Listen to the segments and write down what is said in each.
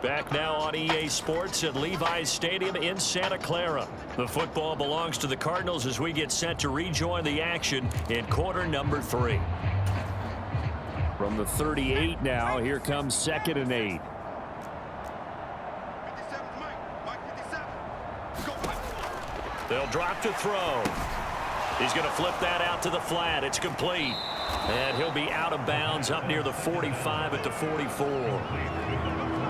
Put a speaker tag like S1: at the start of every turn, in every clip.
S1: Back now on EA Sports at Levi's Stadium in Santa Clara. The football belongs to the Cardinals as we get set to rejoin the action in quarter number 3.
S2: From the 38 now, here comes 2nd and 8.
S1: They'll drop to throw. He's going to flip that out to the flat. It's complete. And he'll be out of bounds up near the 45 at the 44.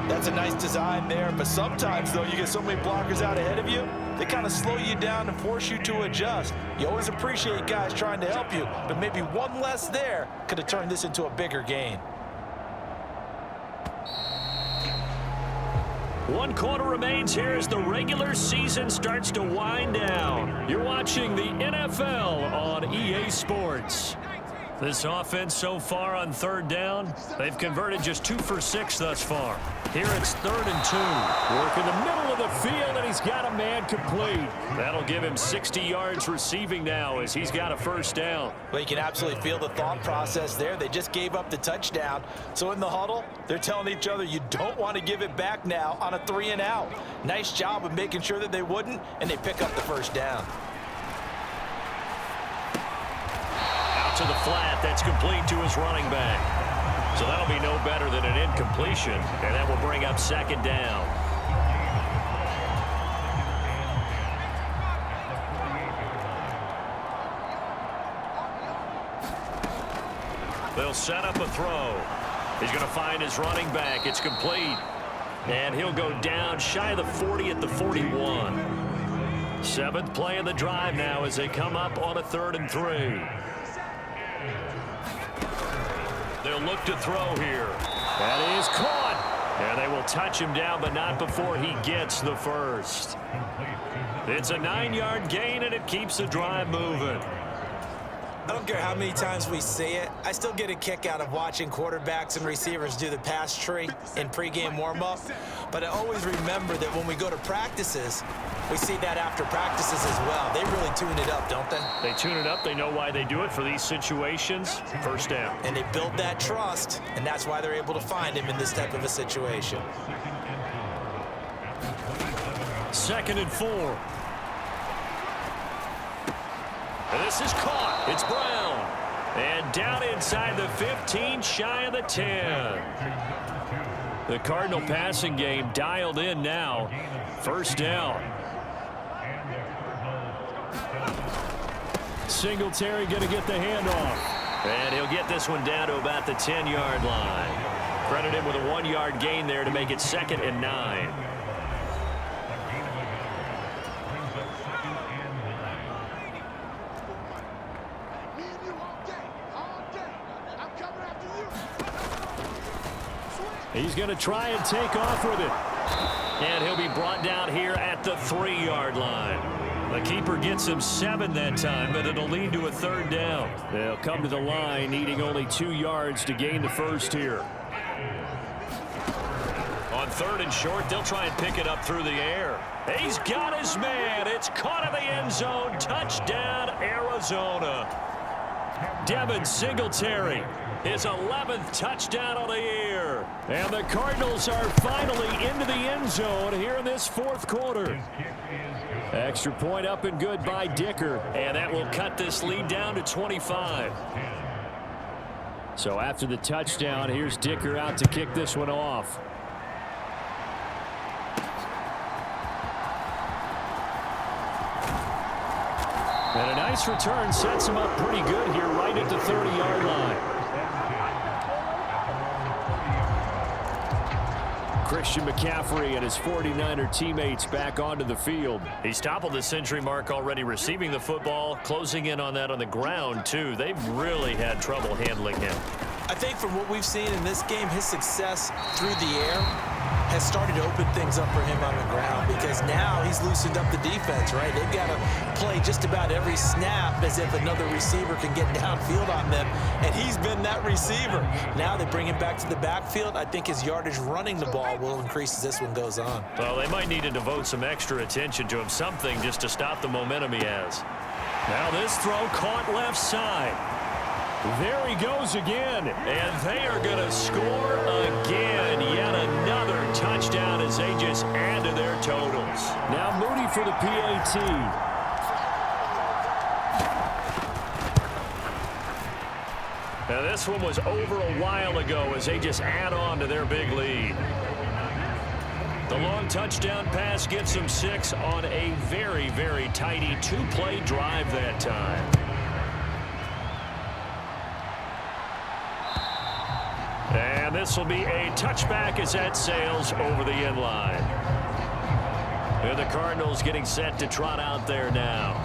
S3: That's a nice design there, but sometimes, though, you get so many blockers out ahead of you, they kind of slow you down and force you to adjust. You always appreciate guys trying to help you, but maybe one less there could have turned this into a bigger gain.
S1: 1 quarter remains here as the regular season starts to wind down. You're watching the NFL on EA Sports. This offense so far on 3rd down, they've converted just 2 for 6 thus far. Here it's 3rd and 2.
S2: Work in the middle of the field, and he's got a man complete.
S1: That'll give him 60 yards receiving now as he's got a 1st down.
S3: Well, you can absolutely feel the thought process there. They just gave up the touchdown. So in the huddle, they're telling each other, you don't want to give it back now on a 3 and out. Nice job of making sure that they wouldn't, and they pick up the 1st down.
S1: To the flat, that's complete to his running back. So that'll be no better than an incompletion, and that will bring up 2nd down. They'll set up a throw. He's going to find his running back. It's complete. And he'll go down shy of the 40 at the 41. 7th play of the drive now as they come up on a 3rd and 3. They'll look to throw here.
S2: That is caught.
S1: And they will touch him down, but not before he gets the 1st. It's a 9-yard gain, and it keeps the drive moving.
S3: I don't care how many times we see it. I still get a kick out of watching quarterbacks and receivers do the pass tree in pregame warm-up. But I always remember that when we go to practices, we see that after practices as well. They really tune it up, don't they?
S1: They tune it up. They know why they do it for these situations. 1st down.
S3: And they build that trust, and that's why they're able to find him in this type of a situation.
S1: 2nd and 4. And this is caught. It's Brown. And down inside the 15, shy of the 10. The Cardinal passing game dialed in now. 1st down.
S2: Singletary going to get the handoff.
S1: And he'll get this one down to about the 10-yard line. Credit him with a 1-yard gain there to make it 2nd and 9.
S2: He's going to try and take off with it.
S1: And he'll be brought down here at the 3-yard line. The keeper gets him 7 that time, but it'll lead to a 3rd down.
S2: They'll come to the line, needing only 2 yards to gain the 1st here.
S1: On 3rd and short, they'll try and pick it up through the air. He's got his man. It's caught in the end zone. Touchdown, Arizona. Devin Singletary, his 11th touchdown of the year.
S2: And the Cardinals are finally into the end zone here in this 4th quarter. Extra point up and good by Dicker.
S1: And that will cut this lead down to 25.
S2: So after the touchdown, here's Dicker out to kick this one off. And a nice return sets him up pretty good here right at the 30-yard line. Christian McCaffrey and his 49er teammates back onto the field.
S1: He's toppled the century mark already receiving the football, closing in on that on the ground, too. They've really had trouble handling him.
S3: I think from what we've seen in this game, his success through the air has started to open things up for him on the ground because now he's loosened up the defense, right? They've got to play just about every snap as if another receiver can get downfield on them, and he's been that receiver. Now they bring him back to the backfield. I think his yardage running the ball will increase as this one goes on.
S1: Well, they might need to devote some extra attention to him, something just to stop the momentum he has.
S2: Now this throw caught left side. There he goes again.
S1: And they are going to score again. Yet another touchdown as they just add to their totals.
S2: Now Moody for the PAT.
S1: Now this one was over a while ago as they just add on to their big lead. The long touchdown pass gets them 6 on a very, very tidy 2-play drive that time. And this will be a touchback as that sails over the end line. And the Cardinals getting set to trot out there now.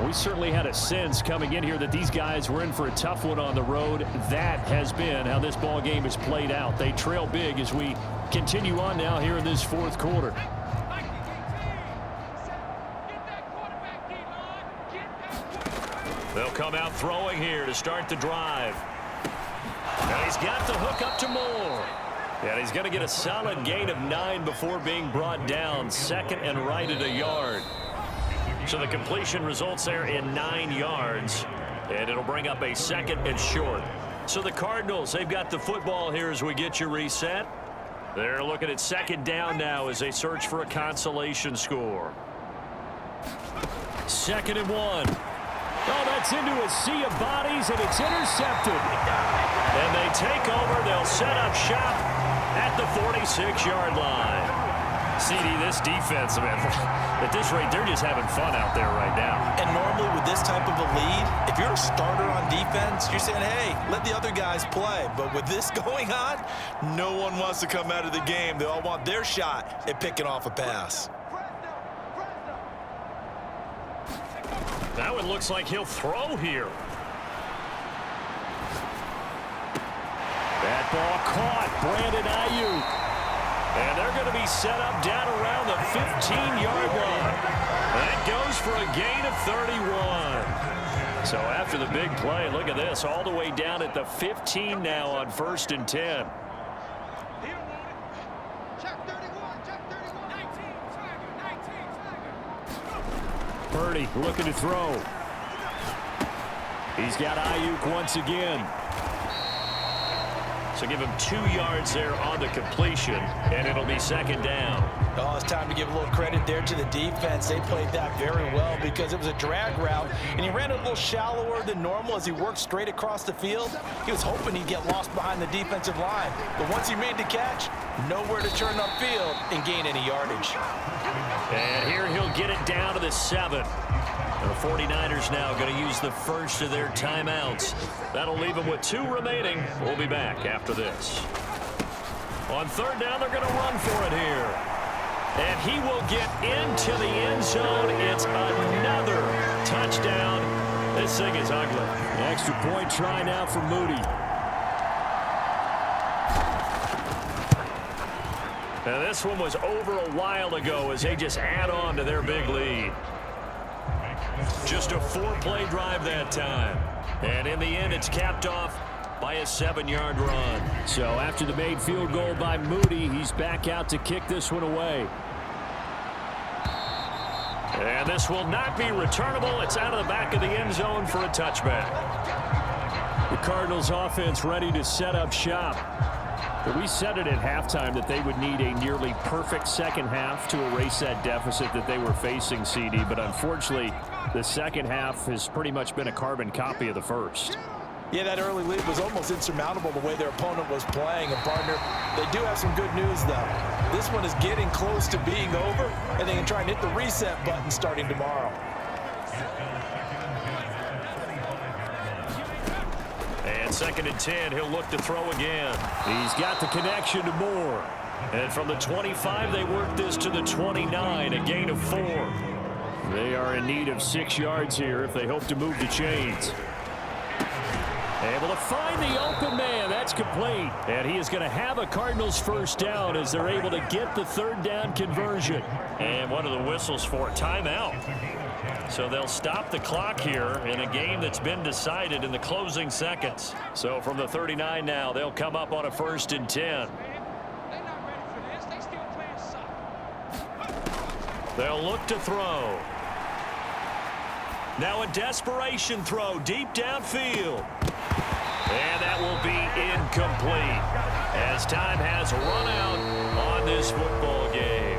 S2: We certainly had a sense coming in here that these guys were in for a tough one on the road. That has been how this ball game has played out. They trail big as we continue on now here in this fourth quarter.
S1: They'll come out throwing here to start the drive. Now he's got the hook up to Moore. And he's going to get a solid gain of 9 before being brought down. 2nd and right at a yard. So the completion results there in 9 yards. And it'll bring up a 2nd and short. So the Cardinals, they've got the football here as we get you reset. They're looking at 2nd down now as they search for a consolation score.
S2: 2nd and 1. Oh, that's into a sea of bodies, and it's intercepted.
S1: And they take over. They'll set up shop at the 46-yard line. CD, this defense, man, at this rate, they're just having fun out there right now.
S3: And normally with this type of a lead, if you're a starter on defense, you're saying, hey, let the other guys play. But with this going on, no one wants to come out of the game. They all want their shot at picking off a pass.
S1: Now it looks like he'll throw here.
S2: That ball caught. Brandon Ayuk.
S1: And they're going to be set up down around the 15-yard line. That goes for a gain of 31. So after the big play, look at this, all the way down at the 15 now on 1st and 10.
S2: Purdy looking to throw. He's got Ayuk once again.
S1: So give him 2 yards there on the completion, and it'll be 2nd down.
S3: Oh, it's time to give a little credit there to the defense. They played that very well because it was a drag route, and he ran a little shallower than normal as he worked straight across the field. He was hoping he'd get lost behind the defensive line. But once he made the catch, nowhere to turn upfield and gain any yardage.
S1: And here he'll get it down to the 7. The 49ers now going to use the first of their timeouts. That'll leave them with 2 remaining. We'll be back after this. On 3rd down, they're going to run for it here. And he will get into the end zone. It's another touchdown. This thing is ugly.
S2: Extra point try now for Moody.
S1: Now this one was over a while ago as they just add on to their big lead. Just a 4-play drive that time. And in the end, it's capped off by a 7-yard run.
S2: So after the made field goal by Moody, he's back out to kick this one away.
S1: And this will not be returnable. It's out of the back of the end zone for a touchback.
S2: The Cardinals offense ready to set up shop. But we said it at halftime that they would need a nearly perfect second half to erase that deficit that they were facing, CD. But unfortunately, the second half has pretty much been a carbon copy of the first.
S3: Yeah, that early lead was almost insurmountable the way their opponent was playing. And, partner, they do have some good news, though. This one is getting close to being over, and they can try and hit the reset button starting tomorrow.
S1: And 2nd and 10, he'll look to throw again.
S2: He's got the connection to Moore.
S1: And from the 25, they work this to the 29, a gain of 4.
S2: They are in need of 6 yards here if they hope to move the chains. Able to find the open man. That's complete. And he is going to have a Cardinals first down as they're able to get the 3rd down conversion.
S1: And what are the whistles for? Timeout. So they'll stop the clock here in a game that's been decided in the closing seconds. So from the 39 now, they'll come up on a 1st and 10. They'll look to throw. Now a desperation throw deep downfield. And that will be incomplete as time has run out on this football game.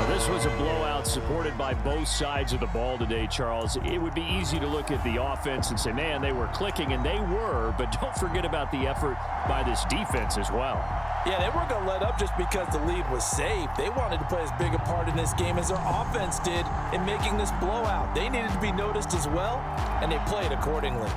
S2: This was a blowout supported by both sides of the ball today, Charles. It would be easy to look at the offense and say, man, they were clicking, and they were, but don't forget about the effort by this defense as well.
S3: Yeah, they weren't going to let up just because the lead was saved. They wanted to play as big a part in this game as their offense did in making this blowout. They needed to be noticed as well, and they played accordingly.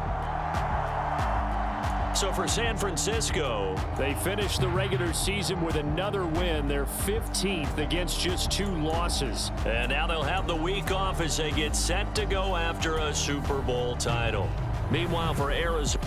S1: So for San Francisco,
S2: they finished the regular season with another win. They're 15th against just 2 losses.
S1: and now they'll have the week off as they get set to go after a Super Bowl title. Meanwhile, for Arizona.